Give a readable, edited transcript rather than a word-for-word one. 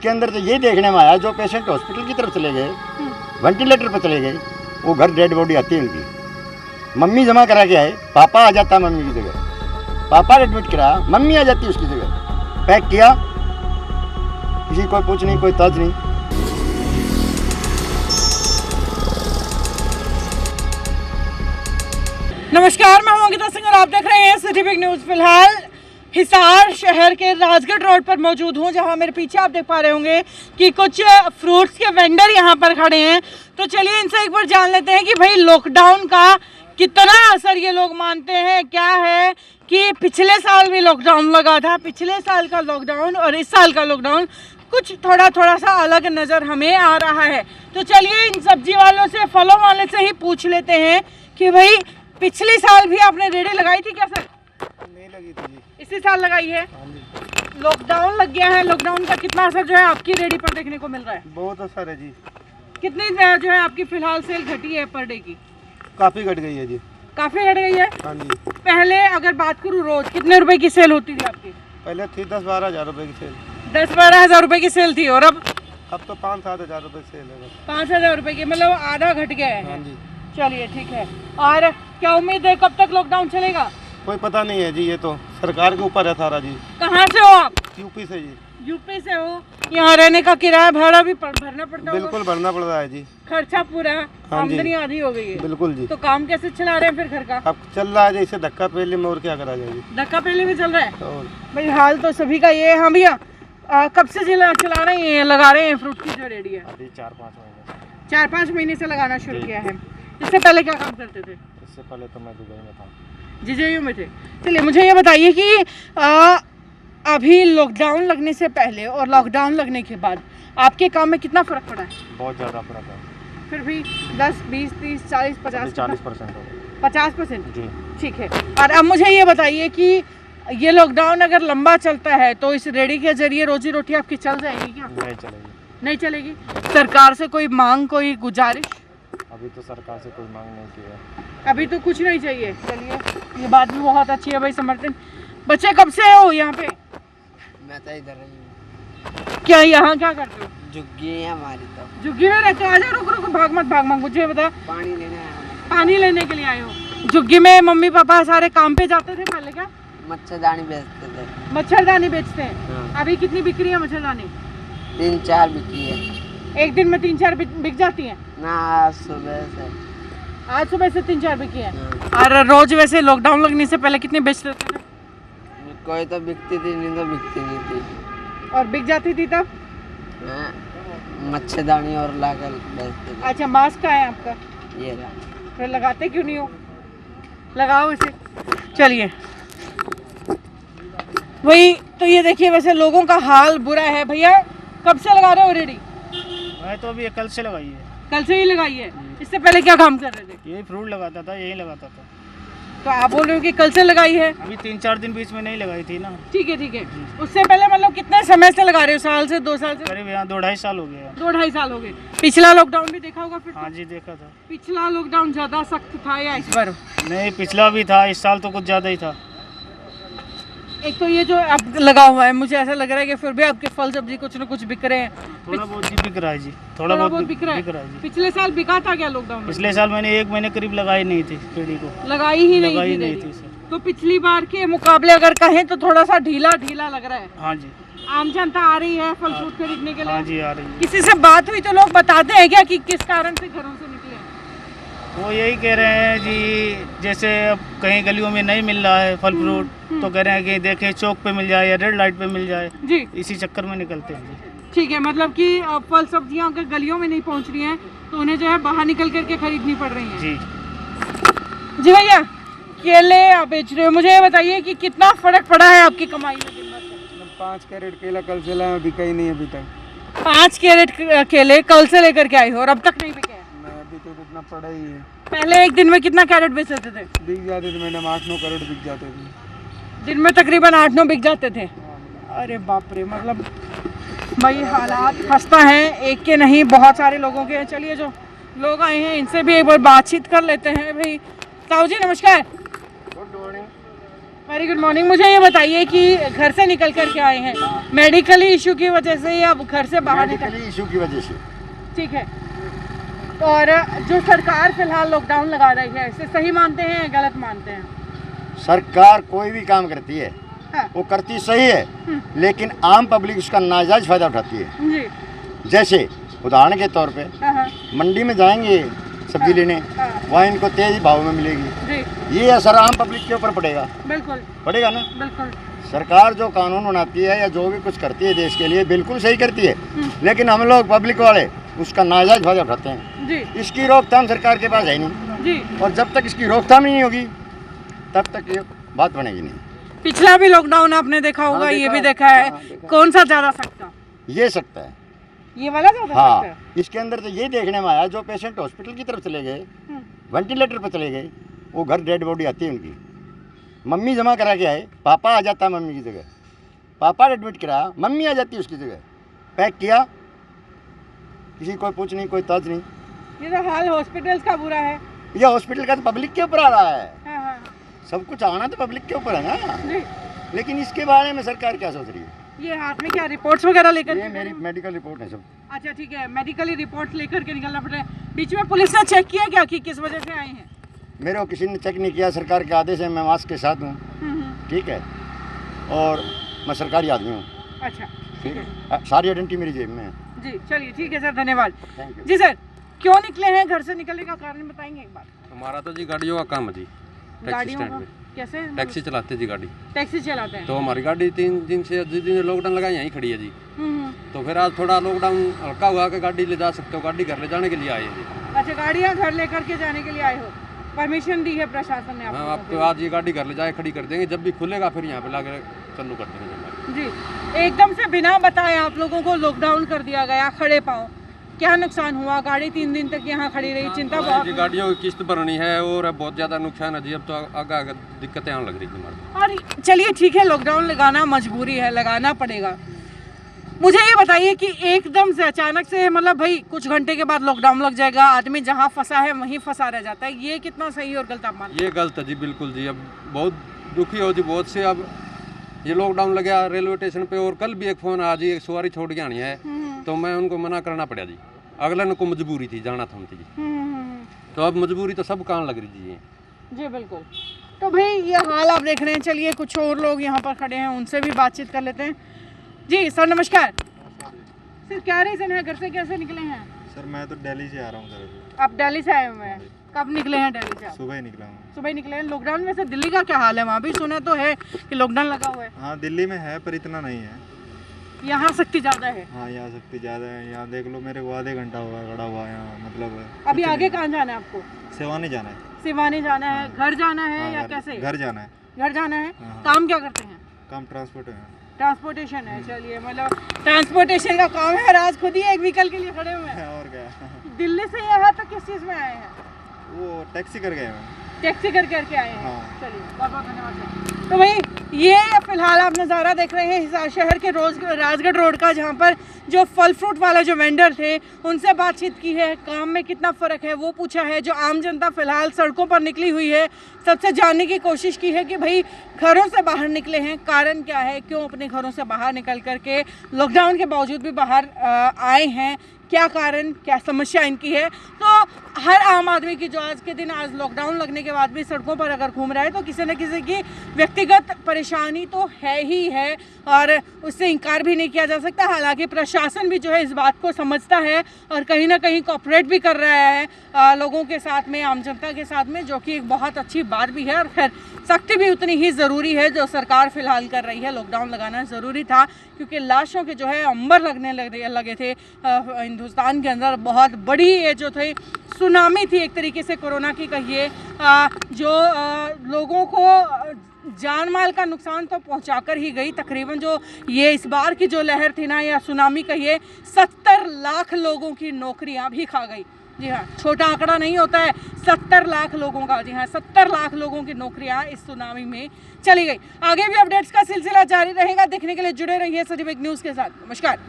उसके अंदर तो ये देखने में आया जो पेशेंट हॉस्पिटल की तरफ चले गए, वेंटिलेटर पर चले गए, वो घर डेड बॉडी आती है उनकी। मम्मी जमा करा के आए, पापा आ जाता मम्मी की जगह, पापा ने एडमिट कराया, मम्मी आ जाती उसकी जगह। पैक किया, किसी कोई पूछ नहीं, कोई तज नहीं। नमस्कार, मैं हूं अंकिता सिंह और आप देख रहे हैं सिटी बिग न्यूज़। फिलहाल हिसार शहर के राजगढ़ रोड पर मौजूद हूं, जहां मेरे पीछे आप देख पा रहे होंगे कि कुछ फ्रूट्स के वेंडर यहां पर खड़े हैं। तो चलिए इनसे एक बार जान लेते हैं कि भाई लॉकडाउन का कितना असर ये लोग मानते हैं। क्या है कि पिछले साल भी लॉकडाउन लगा था, पिछले साल का लॉकडाउन और इस साल का लॉकडाउन कुछ थोड़ा सा अलग नज़र हमें आ रहा है। तो चलिए इन सब्जी वालों से, फलों वाले से ही पूछ लेते हैं कि भाई पिछले साल भी आपने रेडी लगाई थी क्या सर? नहीं लगी थी जी। इसी साल लगाई है? लॉकडाउन लग गया है, लॉकडाउन का कितना असर जो है आपकी रेडी पर देखने को मिल रहा है? बहुत असर है जी। कितनी जो है आपकी फिलहाल सेल घटी है पर डे की? काफ़ी घट गई है जी। काफी घट गई है। हाँ जी। पहले अगर बात करूँ रोज कितने रुपए की सेल होती थी आपकी? पहले थी 10-12 हज़ार रुपये की सेल। 10-12 हज़ार रुपए की सेल थी और अब तो 5-7 हज़ार रुपये सेल है बस। 5 हज़ार रुपए की, मतलब आधा घट गया है। हाँ जी। चलिए ठीक है। और क्या उम्मीद है कब तक लॉकडाउन चलेगा? कोई पता नहीं है जी, ये तो सरकार के ऊपर है सारा जी। कहाँ से हो आप? यूपी से जी। यूपी से हो? यहाँ रहने का किराया भाड़ा भी भरना पड़ता है? बिल्कुल भरना पड़ रहा है जी। खर्चा पूरा, हाँ जी। आमदनी आधी हो गई है। बिल्कुल जी। तो काम कैसे चला रहे हैं फिर घर का? अब चल रहा है जैसे धक्का पहले में, और क्या करा जाए जी। धक्का पहले भी चल रहा है और भाई, हाल तो सभी का ये है। हाँ भैया, कब से चला रहे हैं, लगा रहे हैं फ्रूट की जो रेडी है? अभी 4-5 महीने। 4-5 महीने से लगाना शुरू किया है। इससे पहले क्या काम करते थे? इससे पहले तो मैं दुबई में था। जीजेयू में थे। चलिए मुझे ये बताइए कि अभी लॉकडाउन लगने से पहले और लॉकडाउन लगने के बाद आपके काम में कितना फ़र्क पड़ा है? बहुत ज़्यादा फर्क है। फिर भी 10, 20, 30, 40, 50? 40% हो गया। 50% जी। ठीक है। और अब मुझे ये बताइए कि ये लॉकडाउन अगर लंबा चलता है तो इस रेडी के जरिए रोजी रोटी आपकी चल जाएगी क्या? नहीं चलेगी। नहीं चलेगी। सरकार से कोई मांग, कोई गुजारिश? अभी तो सरकार से कोई मांग नहीं की है। अभी तो कुछ नहीं चाहिए। चलिए ये बात भी बहुत अच्छी है भाई, समर्थन। बच्चे कब से हो यहाँ पे? मैं तो इधर रही हूँ। क्या यहाँ क्या करते हो? झुग्गी है हमारी तो। झुग्गी में रहते हो? आजा, रुक भाग मत, मुझे बता। पानी लेने आया हूँ। पानी लेने के लिए आए हो? झुग्गी में मम्मी पापा सारे काम पे जाते थे पहले क्या? मच्छरदानी बेचते थे। मच्छरदानी बेचते हैं? हाँ। अभी कितनी बिक्री है मच्छरदानी? 3-4 बिकी है। एक दिन में 3-4 बिक जाती है? ना आज सुबह से। आज सुबह से 3-4 बिकी है। हाँ। और रोज वैसे लॉकडाउन लगने से पहले कितनी बेचते थे? कोई तो बिकती थी, नहीं तो बिकती नहीं थी। और बिक जाती थी तब? हाँ, मच्छरदानी और लाकर बेचते थे। अच्छा, मास्क का है आपका? ये रहा। फिर लगाते क्यों नहीं हो? लगाओ इसे। चलिए वही तो, ये देखिए वैसे लोगों का हाल बुरा है। भैया कब से लगा रहे हो रेडी? मैं तो अभी कल से लगाई है। कल से ही लगाई है? इससे पहले क्या काम कर रहे थे? यही फ्रूट लगाता था, यही लगाता था। तो आप बोल रहे हो कि कल से लगाई है? अभी 3-4 दिन बीच में नहीं लगाई थी ना। ठीक है। उससे पहले मतलब कितने समय से लगा रहे हो? साल से, 2 साल से? करीब यहाँ 2-2.5 साल हो गया। 2-2.5 साल हो गए। पिछला लॉकडाउन भी देखा होगा फिर? हाँ जी, देखा था। पिछला लॉकडाउन ज्यादा सख्त था या इस बार? नहीं, पिछला भी था, इस साल तो कुछ ज़्यादा ही था। एक तो ये जो अब लगा हुआ है, मुझे ऐसा लग रहा है कि फिर भी आपके फल सब्जी कुछ ना कुछ बिक रहे हैं। थोड़ा बहुत जी बिक रहा है जी। थोड़ा बहुत बिक रहा है जी। पिछले साल बिका था क्या लॉकडाउन में? पिछले साल मैंने 1 महीने करीब लगाई नहीं थी रेडी को। लगाई ही नहीं लगाई थी नहीं रेडी। थी सर। तो पिछली बार के मुकाबले अगर कहें तो थोड़ा सा ढीला लग रहा है। हाँ जी। आम जनता आ रही है फल फ्रूट खरीदने के लिए? हाँ जी, आ रही है। किसी से बात हुई तो लोग बताते हैं क्या कि किस कारण से घरों से निकले? वो यही कह रहे हैं जी, जैसे अब कहीं गलियों में नहीं मिल रहा है फल फ्रूट, तो कह रहे हैं कि देखें चौक पे मिल जाए या रेड लाइट पे मिल जाए। जी इसी चक्कर में निकलते हैं जी। ठीक है, मतलब कि अब फल सब्जियां अगर गलियों में नहीं पहुंच रही हैं तो उन्हें जो है बाहर निकल करके खरीदनी पड़ रही हैं। जी। जी भैया, केले आप बेच रहे हो, मुझे ये बताइए कि कितना फर्क पड़ा है आपकी कमाई में दिन भर से? 5 कैरेट केला कल से लाया, बिका ही नहीं अभी तक। 5 कैरेट केले कल से लेकर के आए हो और अब तक नहीं बिके? अभी तो इतना पड़ा ही है। पहले एक दिन में कितना कैरेट बेच देते थे? बिक जाते थे मैडम, 8-9 करोड़ बिक जाते थे दिन में, तकरीबन 8-9 बिक जाते थे। अरे बाप रे, मतलब भाई हालात खस्ता हैं, एक के नहीं बहुत सारे लोगों के हैं। चलिए जो लोग आए हैं इनसे भी एक बार बातचीत कर लेते हैं। भाई ताऊ जी नमस्कार। Good morning. Very good morning. मुझे ये बताइए कि घर से निकल कर के आए हैं मेडिकली इशू की वजह से या घर से बाहर निकल? मेडिकली इशू की वजह से। ठीक है, और जो सरकार फिलहाल लॉकडाउन लगा रही है इसे सही मानते हैं या गलत मानते हैं? सरकार कोई भी काम करती है हाँ। वो करती सही है, लेकिन आम पब्लिक उसका नाजायज फायदा उठाती है। जी। जैसे उदाहरण के तौर पे हाँ हाँ मंडी में जाएंगे सब्जी लेने, हाँ। वहाँ इनको तेज भाव में मिलेगी, जी ये असर आम पब्लिक के ऊपर पड़ेगा। बिल्कुल पड़ेगा ना। बिल्कुल। सरकार जो कानून बनाती है या जो भी कुछ करती है देश के लिए बिल्कुल सही करती है, लेकिन हम लोग पब्लिक वाले उसका नाजायज फायदा उठाते हैं। जी इसकी रोकथाम सरकार के पास है नहीं, जी। और जब तक इसकी रोकथाम ही नहीं होगी तब तक ये बात बनेगी नहीं। पिछला भी लॉकडाउन आपने देखा होगा, हाँ, ये देखा भी है। देखा है। हाँ, देखा है। कौन सा ज्यादा सख्त था? ये सकता है, ये वाला ज्यादा हाँ। सख्त है? इसके अंदर तो ये देखने में आया जो पेशेंट हॉस्पिटल की तरफ चले गए, वेंटिलेटर पर चले गए, वो घर डेड बॉडी आती है उनकी, मम्मी जमा करा के आए, पापा आ जाता है मम्मी की जगह, पापा ने एडमिट कराया, मम्मी आ जाती है उसकी जगह, पैक किया, किसी कोई पूछ नहीं, कोई तज नहीं। ये तो हाल हॉस्पिटल्स का बुरा है। यह हॉस्पिटल का तो पब्लिक के ऊपर आ रहा है, हाँ हाँ सब कुछ आना तो पब्लिक के ऊपर है ना, जी। लेकिन इसके बारे में सरकार क्या सोच रही है? ये हाथ में क्या रिपोर्ट्स वगैरह लेकर ये के मेरी गए? मेडिकल रिपोर्ट है सब। अच्छा ठीक है, मेडिकली रिपोर्ट लेकर के निकलना पड़ रहा है। बीच में पुलिस ने चेक किया क्या कि किस वजह से आए हैं? मेरे को किसी ने चेक नहीं किया, सरकार के आदेश है, मैं मास्क के साथ हूँ, ठीक है, और मैं सरकारी आदमी हूँ, अच्छा ठीक है, सारी आइडेंटिटी मेरी जेब में है। जी चलिए ठीक है सर, धन्यवाद। Thank you. जी सर, क्यों निकले हैं? घर से निकलने का कारण बताएंगे एक बार? हमारा तो जी गाड़ियों का काम है जी, टैक्सी गाड़ियों स्टैंड का पे कैसे? टैक्सी चलाते जी गाड़ी। टैक्सी चलाते हैं तो हमारी गाड़ी 3 दिन से जिस दिन लॉकडाउन लगा यहीं खड़ी है जी। तो फिर आज थोड़ा लॉकडाउन हल्का हुआ कि गाड़ी ले जा सकते हो, गाड़ी घर ले जाने के लिए आए हैं जी। अच्छा, गाड़ियाँ घर लेकर के जाने के लिए आए हो, परमिशन दी है प्रशासन ने हाँ, आपको? आपको आज ये गाड़ी घर ले जाए खड़ी कर देंगे, जब भी खुलेगा फिर यहाँ पे ला कर चालू कर देंगे हमारे। जी। एकदम से बिना बताए आप लोगों को लॉकडाउन कर दिया गया, खड़े पाँव, क्या नुकसान हुआ? गाड़ी 3 दिन तक यहाँ खड़ी रही, चिंता जी बहुत। गाड़ियों की किस्त भरनी है और बहुत ज़्यादा नुकसान है जी, अब तो आगे आगे दिक्कतें आने लग रही थी हमारे। और चलिए ठीक है, लॉकडाउन लगाना मजबूरी है, लगाना पड़ेगा। मुझे ये बताइए कि एकदम से अचानक से मतलब भाई कुछ घंटे के बाद लॉकडाउन लग जाएगा, आदमी जहाँ फंसा है वहीं फंसा रह जाता है, ये कितना सही और गलत आप मानते हैं? ये गलत है जी, बिल्कुल जी। अब बहुत दुखी हो जी बहुत से, अब ये लॉकडाउन लग गया रेलवे स्टेशन पे, और कल भी एक फ़ोन आ जी, एक सवारी छोड़ के आनी है, तो मैं उनको मना करना पड़ा जी, अगले को मजबूरी थी, जाना था उनकी जी। तो अब मजबूरी तो सब काम लग रही जी। जी बिल्कुल। तो भाई ये हाल आप देख रहे हैं, चलिए कुछ और लोग यहाँ पर खड़े हैं, उनसे भी बातचीत कर लेते हैं। जी सर नमस्कार। सर क्या रीज़न है, घर से कैसे निकले हैं? सर मैं तो दिल्ली से आ रहा हूँ सर। आप दिल्ली से आए हुए हैं, कब निकले हैं दिल्ली से आप? सुबह ही निकला हूँ। सुबह ही निकले हैं। लॉकडाउन में से दिल्ली का क्या हाल है? वहाँ भी सुना तो है कि लॉकडाउन लगा हुआ है। हाँ दिल्ली में है पर इतना नहीं है, यहाँ सख्ती ज़्यादा है। हाँ यहाँ सख्ती ज़्यादा है। यहाँ देख लो मेरे को आधे घंटा हुआ खड़ा हुआ यहाँ, मतलब अभी कुछ आगे नहीं। कहाँ जाना है आपको? सिवानी जाना है। सिवानी जाना है, घर जाना है हाँ, या घर- कैसे? घर जाना है। घर जाना है। हाँ। काम क्या करते हैं? काम ट्रांसपोर्ट है। ट्रांसपोर्टेशन है। चलिए मतलब ट्रांसपोर्टेशन का काम है और आज खुद ही एक व्हीकल के लिए खड़े हुए हैं। और क्या दिल्ली से यहाँ तक किस चीज़ में आए हैं? वो टैक्सी कर गए हैं। टैक्सी करके आए हैं। हाँ। चलिए बहुत बहुत धन्यवाद सर। तो भाई ये फिलहाल आप नज़ारा देख रहे हैं हिसार शहर के राजगढ़ रोड का, जहाँ पर जो फल फ्रूट वाला जो वेंडर थे उनसे बातचीत की है, काम में कितना फ़र्क है वो पूछा है। जो आम जनता फिलहाल सड़कों पर निकली हुई है सबसे जानने की कोशिश की है कि भाई घरों से बाहर निकले हैं, कारण क्या है, क्यों अपने घरों से बाहर निकल करके लॉकडाउन के बावजूद भी बाहर आए हैं, क्या कारण, क्या समस्या इनकी है। तो हर आम आदमी की जो आज के दिन आज लॉकडाउन लगने के बाद भी सड़कों पर अगर घूम रहा है तो किसी न किसी की व्यक्तिगत परेशानी तो है ही है और उससे इनकार भी नहीं किया जा सकता। हालांकि प्रशासन भी जो है इस बात को समझता है और कहीं ना कहीं कोऑपरेट भी कर रहा है लोगों के साथ में, आम जनता के साथ में, जो कि एक बहुत अच्छी बात भी है। और खैर सख्ती भी उतनी ही ज़रूरी है जो सरकार फिलहाल कर रही है। लॉकडाउन लगाना ज़रूरी था क्योंकि लाशों के जो है अंबर लगने लगे थे हिंदुस्तान के अंदर। बहुत बड़ी ये जो थी सुनामी थी एक तरीके से कोरोना की कहिए, जो लोगों को जान माल का नुकसान तो पहुंचाकर ही गई। तकरीबन जो ये इस बार की जो लहर थी ना या सुनामी कहिए, 70 लाख लोगों की नौकरियां भी खा गई। जी हाँ, छोटा आंकड़ा नहीं होता है, 70 लाख लोगों का। जी हाँ, 70 लाख लोगों की नौकरियां इस सुनामी में चली गई। आगे भी अपडेट्स का सिलसिला जारी रहेगा, देखने के लिए जुड़े रहिए सिटी बिग न्यूज़ के साथ। नमस्कार।